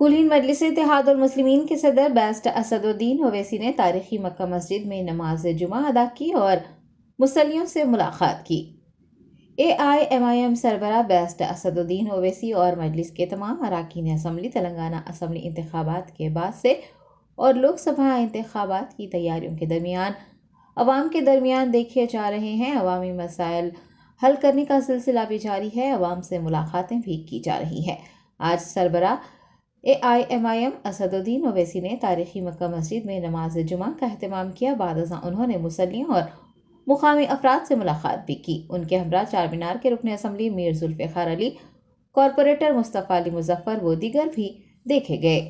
Clean مجلس اتحاد المسلمین کے صدر بیرسٹر اسد الدین اویسی نے تاریخی مکہ مسجد میں نماز جمعہ ادا کی اور مصلیوں سے ملاقات کی۔ AIMIM سربراہ بیرسٹر اسد الدین اویسی اور مجلس کے تمام اراکین اسمبلی تلنگانہ اسمبلی انتخابات کے بعد سے اور لوک سبھا انتخابات کی تیاریوں کے درمیان عوام کے درمیان دیکھے جا رہے ہیں۔ عوامی مسائل حل کرنے کا سلسلہ بھی جاری ہے، عوام سے ملاقاتیں بھی کی جا رہی ہیں۔ آج سربراہ AIMIM اسد الدین اویسی نے تاریخی مکہ مسجد میں نماز جمعہ کا اہتمام کیا۔ بعد ازاں انہوں نے مصلیوں اور مقامی افراد سے ملاقات بھی کی۔ ان کے ہمراہ چار مینار کے رکن اسمبلی میر ذوالفقار علی، کارپوریٹر مصطفیٰ علی مظفر و دیگر بھی دیکھے گئے۔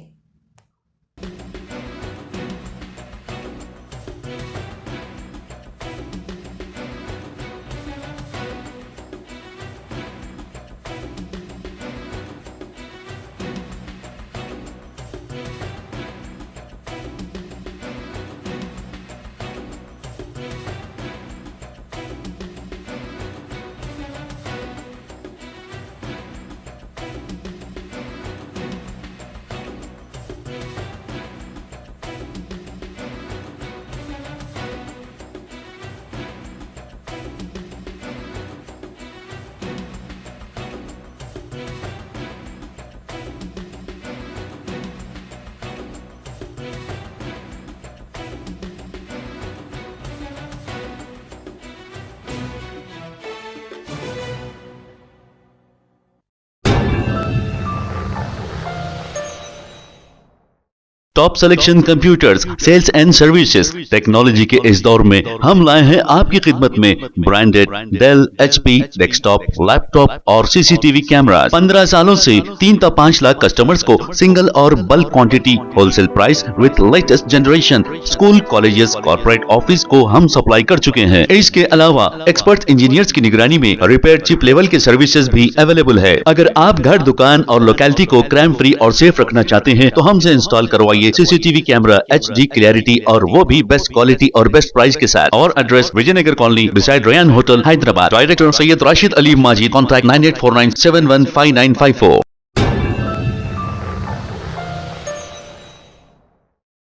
Top selection computers sales and services technology کے اس دور میں ہم لائے ہیں آپ کی خدمت میں branded Dell HP desktop, laptop اور CCTV کیمراز۔ 15 سالوں سے 3 تا 5 لاکھ کسٹمرز کو سنگل اور bulk quantity wholesale price with latest generation school, colleges, corporate office کو ہم سپلائی کر چکے ہیں۔ اس کے علاوہ ایکسپرٹ انجینئرز کی نگرانی میں ریپیئر چپ لیول کے سروسز بھی اویلیبل ہے۔ اگر آپ گھر، دکان اور لوکیلٹی کو کرائم فری اور سیف رکھنا چاہتے ہیں تو ہم سے انسٹال کروائیے CCTV کیمرہ HD کلیئرٹی اور وہ بھی بیسٹ کوالٹی اور بیسٹ پرائز کے ساتھ۔ اور address Vijay Nagar colony beside Ryan hotel, Hyderabad. Director Syed Rashid Ali Majid. Contact 9849715954۔